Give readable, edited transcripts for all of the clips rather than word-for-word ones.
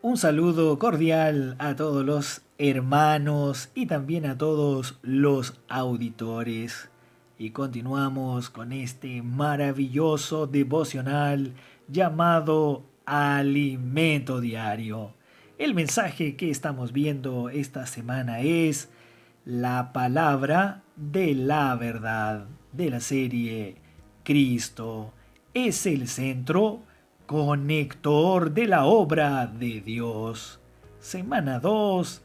Un saludo cordial a todos los hermanos y también a todos los auditores. Y continuamos con este maravilloso devocional llamado Alimento Diario. El mensaje que estamos viendo esta semana es la palabra de la verdad de la serie Cristo es el centro conector de la obra de Dios. Semana 2,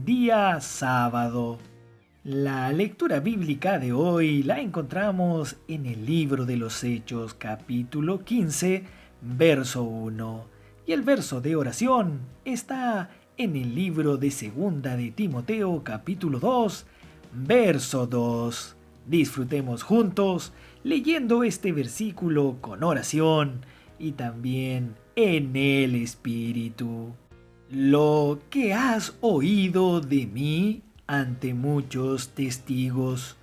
día sábado. La lectura bíblica de hoy la encontramos en el libro de los Hechos, capítulo 15, verso 1. Y el verso de oración está en el libro de Segunda de Timoteo, capítulo 2, verso 2. Disfrutemos juntos leyendo este versículo con oración y también en el Espíritu. Lo que has oído de mí ante muchos testigos,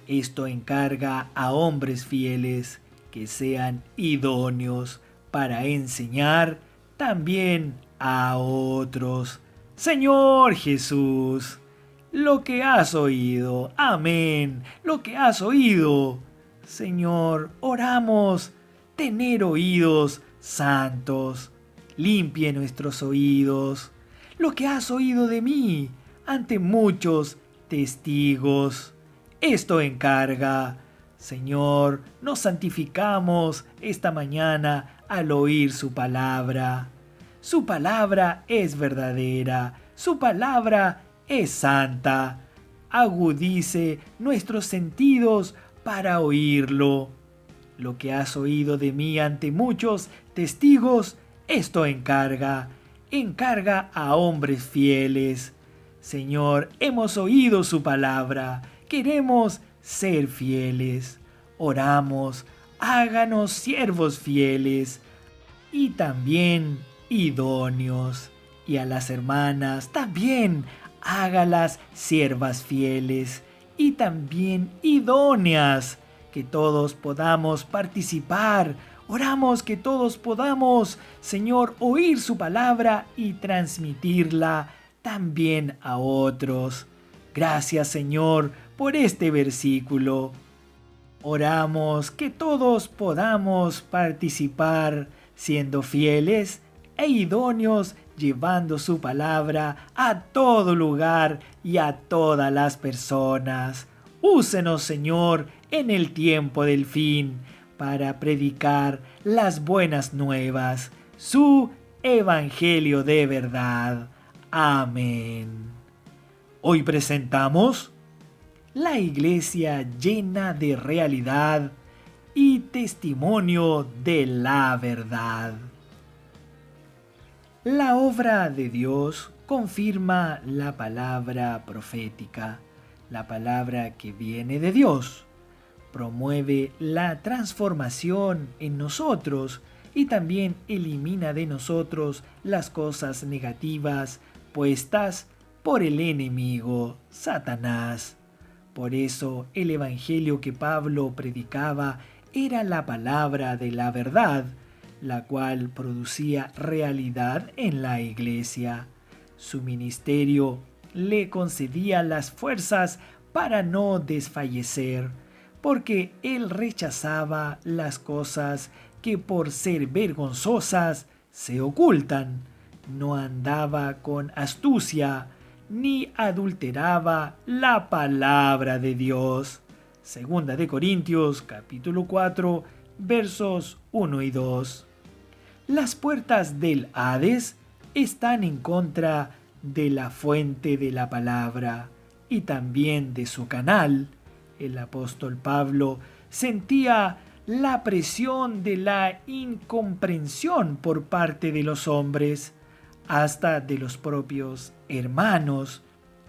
esto encarga a hombres fieles que sean idóneos para enseñar también a otros. Señor Jesús, lo que has oído, amén, lo que has oído. Señor, oramos tener oídos santos. Limpie nuestros oídos. Lo que has oído de mí ante muchos testigos. Esto encarga. Señor, nos santificamos esta mañana al oír su palabra. Su palabra es verdadera. Su palabra es santa. Agudice nuestros sentidos para oírlo. Lo que has oído de mí ante muchos testigos, esto encarga a hombres fieles. Señor, hemos oído su palabra, queremos ser fieles. Oramos, háganos siervos fieles y también idóneos. Y a las hermanas también hágalas siervas fieles y también idóneas, que todos podamos participar. Oramos que todos podamos, Señor, oír su palabra y transmitirla también a otros. Gracias, Señor, por este versículo. Oramos que todos podamos participar siendo fieles e idóneos, llevando su palabra a todo lugar y a todas las personas. Úsenos, Señor, en el tiempo del fin, para predicar las buenas nuevas, su evangelio de verdad. Amén. Hoy presentamos la iglesia llena de realidad y testimonio de la verdad. La obra de Dios confirma la palabra profética, la palabra que viene de Dios. Promueve la transformación en nosotros y también elimina de nosotros las cosas negativas puestas por el enemigo, Satanás. Por eso el evangelio que Pablo predicaba era la palabra de la verdad, la cual producía realidad en la iglesia. Su ministerio le concedía las fuerzas para no desfallecer, porque él rechazaba las cosas que por ser vergonzosas se ocultan. No andaba con astucia, ni adulteraba la palabra de Dios. Segunda de Corintios, capítulo 4, versos 1 y 2. Las puertas del Hades están en contra de la fuente de la palabra y también de su canal. El apóstol Pablo sentía la presión de la incomprensión por parte de los hombres, hasta de los propios hermanos,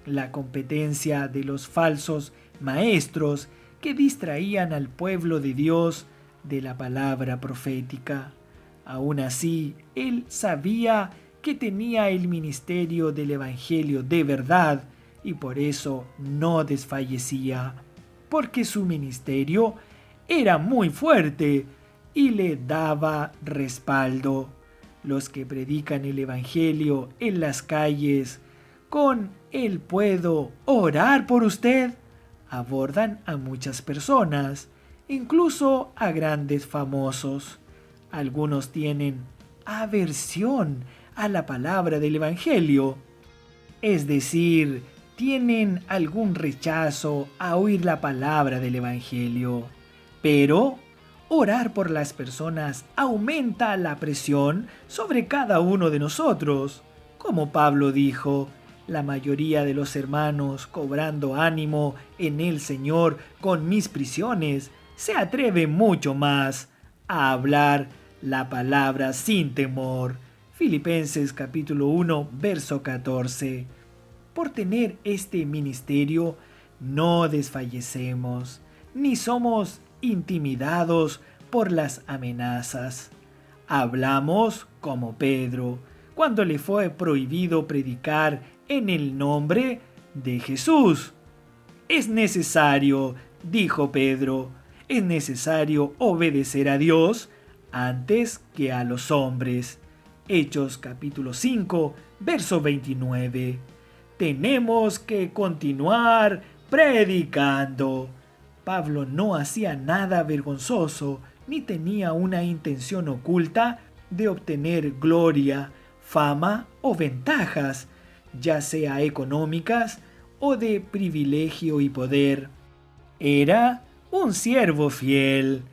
la competencia de los falsos maestros que distraían al pueblo de Dios de la palabra profética. Aún así, él sabía que tenía el ministerio del evangelio de verdad y por eso no desfallecía, porque su ministerio era muy fuerte y le daba respaldo. Los que predican el Evangelio en las calles con el "¿Puedo orar por usted?" abordan a muchas personas, incluso a grandes famosos. Algunos tienen aversión a la palabra del Evangelio, es decir, tienen algún rechazo a oír la palabra del Evangelio. Pero orar por las personas aumenta la presión sobre cada uno de nosotros. Como Pablo dijo, la mayoría de los hermanos, cobrando ánimo en el Señor con mis prisiones, se atreve mucho más a hablar la palabra sin temor. Filipenses capítulo 1, verso 14. Por tener este ministerio, no desfallecemos, ni somos intimidados por las amenazas. Hablamos como Pedro, cuando le fue prohibido predicar en el nombre de Jesús. Es necesario, dijo Pedro, es necesario obedecer a Dios antes que a los hombres. Hechos capítulo 5, verso 29. Tenemos que continuar predicando. Pablo no hacía nada vergonzoso ni tenía una intención oculta de obtener gloria, fama o ventajas, ya sea económicas o de privilegio y poder. Era un siervo fiel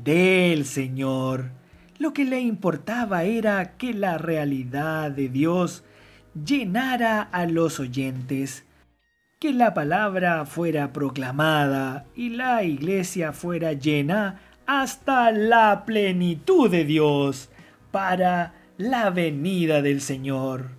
del Señor. Lo que le importaba era que la realidad de Dios llenara a los oyentes, que la palabra fuera proclamada y la iglesia fuera llena hasta la plenitud de Dios para la venida del Señor.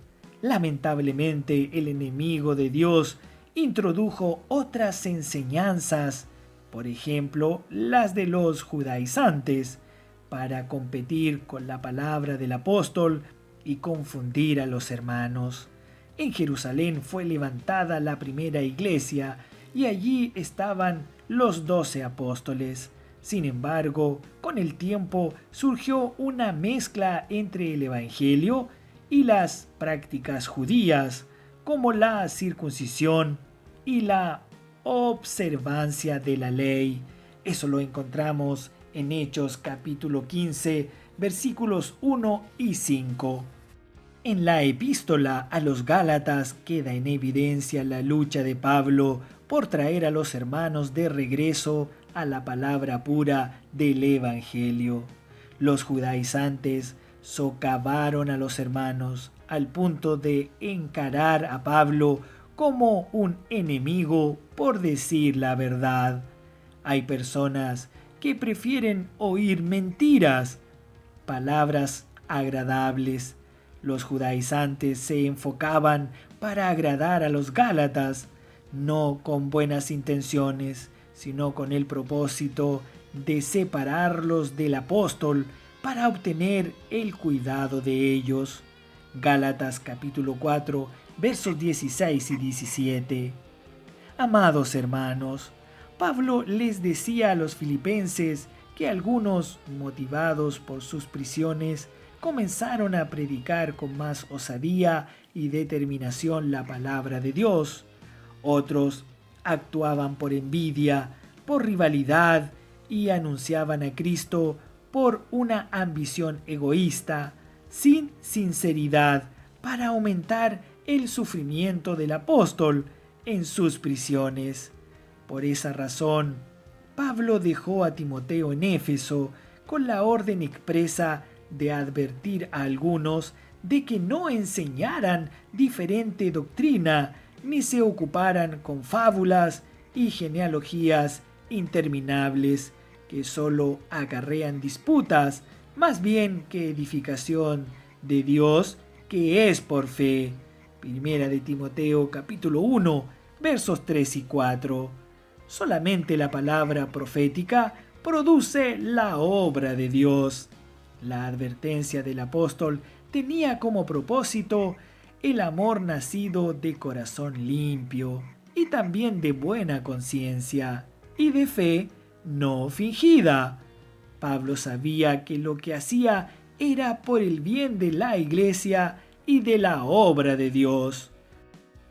Lamentablemente, el enemigo de Dios introdujo otras enseñanzas, por ejemplo, las de los judaizantes, para competir con la palabra del apóstol y confundir a los hermanos. En Jerusalén fue levantada la primera iglesia y allí estaban los 12 apóstoles. Sin embargo, con el tiempo surgió una mezcla entre el Evangelio y las prácticas judías, como la circuncisión y la observancia de la ley. Eso lo encontramos en Hechos capítulo 15, versículos 1 y 5. En la epístola a los Gálatas queda en evidencia la lucha de Pablo por traer a los hermanos de regreso a la palabra pura del Evangelio. Los judaizantes socavaron a los hermanos al punto de encarar a Pablo como un enemigo por decir la verdad. Hay personas que prefieren oír mentiras, palabras agradables. Los judaizantes se enfocaban para agradar a los gálatas, no con buenas intenciones, sino con el propósito de separarlos del apóstol para obtener el cuidado de ellos. Gálatas capítulo 4, versos 16 y 17. Amados hermanos, Pablo les decía a los filipenses que algunos, motivados por sus prisiones, comenzaron a predicar con más osadía y determinación la palabra de Dios. Otros actuaban por envidia, por rivalidad y anunciaban a Cristo por una ambición egoísta, sin sinceridad, para aumentar el sufrimiento del apóstol en sus prisiones. Por esa razón, Pablo dejó a Timoteo en Éfeso con la orden expresa de advertir a algunos de que no enseñaran diferente doctrina ni se ocuparan con fábulas y genealogías interminables que solo acarrean disputas más bien que edificación de Dios que es por fe. Primera de Timoteo capítulo 1 versos 3 y 4. Solamente la palabra profética produce la obra de Dios. La advertencia del apóstol tenía como propósito el amor nacido de corazón limpio y también de buena conciencia y de fe no fingida. Pablo sabía que lo que hacía era por el bien de la iglesia y de la obra de Dios.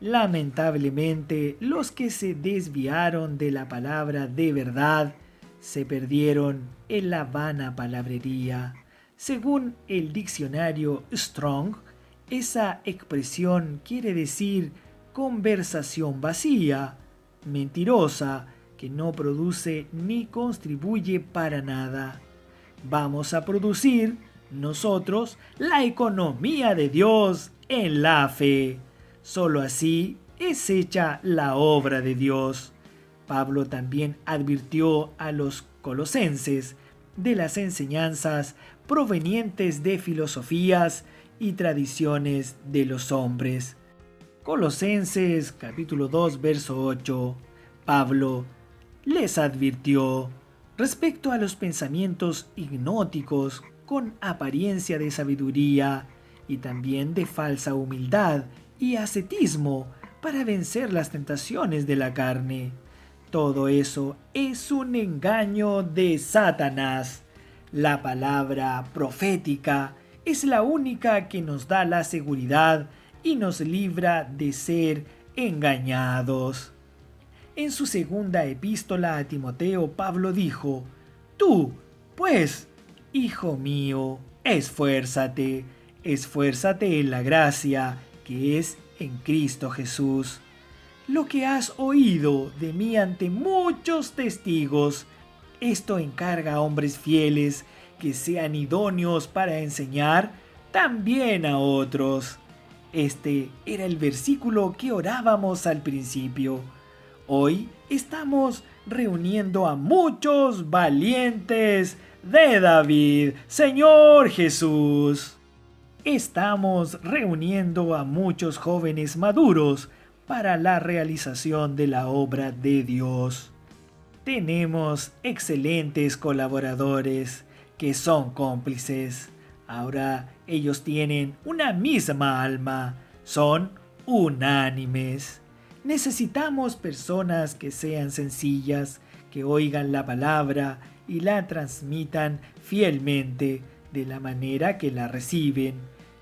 Lamentablemente, los que se desviaron de la palabra de verdad se perdieron en la vana palabrería. Según el diccionario Strong, esa expresión quiere decir conversación vacía, mentirosa, que no produce ni contribuye para nada. Vamos a producir nosotros la economía de Dios en la fe. Solo así es hecha la obra de Dios. Pablo también advirtió a los colosenses de las enseñanzas provenientes de filosofías y tradiciones de los hombres. Colosenses capítulo 2 verso 8. Pablo les advirtió respecto a los pensamientos ignóticos con apariencia de sabiduría y también de falsa humildad y ascetismo para vencer las tentaciones de la carne. Todo eso es un engaño de Satanás. La palabra profética es la única que nos da la seguridad y nos libra de ser engañados. En su segunda epístola a Timoteo, Pablo dijo: Tú, pues, hijo mío, esfuérzate en la gracia que es en Cristo Jesús. Lo que has oído de mí ante muchos testigos, esto encarga a hombres fieles que sean idóneos para enseñar también a otros. Este era el versículo que orábamos al principio. Hoy estamos reuniendo a muchos valientes de David, Señor Jesús. Estamos reuniendo a muchos jóvenes maduros para la realización de la obra de Dios. Tenemos excelentes colaboradores que son cómplices. Ahora ellos tienen una misma alma, son unánimes. Necesitamos personas que sean sencillas, que oigan la palabra y la transmitan fielmente de la manera que la reciben,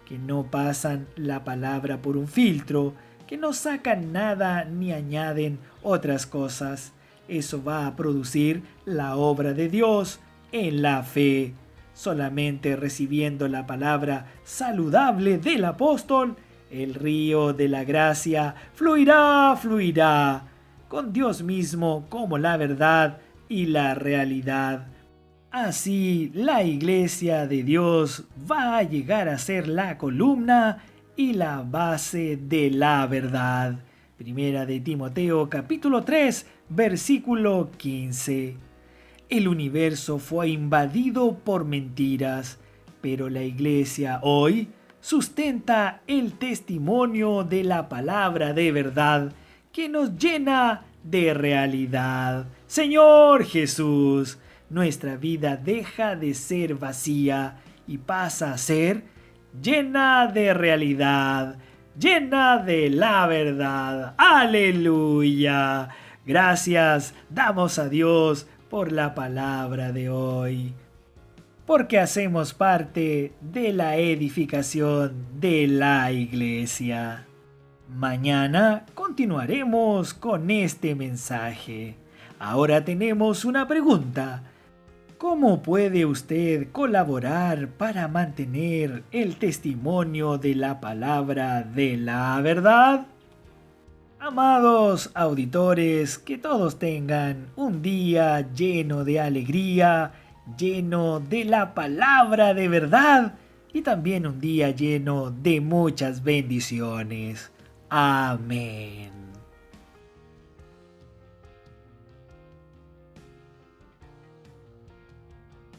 que no pasan la palabra por un filtro, que no sacan nada ni añaden otras cosas. Eso va a producir la obra de Dios en la fe. Solamente recibiendo la palabra saludable del apóstol, el río de la gracia fluirá con Dios mismo como la verdad y la realidad. Así la iglesia de Dios va a llegar a ser la columna y la base de la verdad. Primera de Timoteo capítulo 3 versículo 15. El universo fue invadido por mentiras, pero la iglesia hoy sustenta el testimonio de la palabra de verdad que nos llena de realidad. Señor Jesús, nuestra vida deja de ser vacía y pasa a ser llena de realidad, llena de la verdad. ¡Aleluya! Gracias damos a Dios por la palabra de hoy, porque hacemos parte de la edificación de la iglesia. Mañana continuaremos con este mensaje. Ahora tenemos una pregunta. ¿Cómo puede usted colaborar para mantener el testimonio de la palabra de la verdad? Amados auditores, que todos tengan un día lleno de alegría, lleno de la palabra de verdad y también un día lleno de muchas bendiciones. Amén.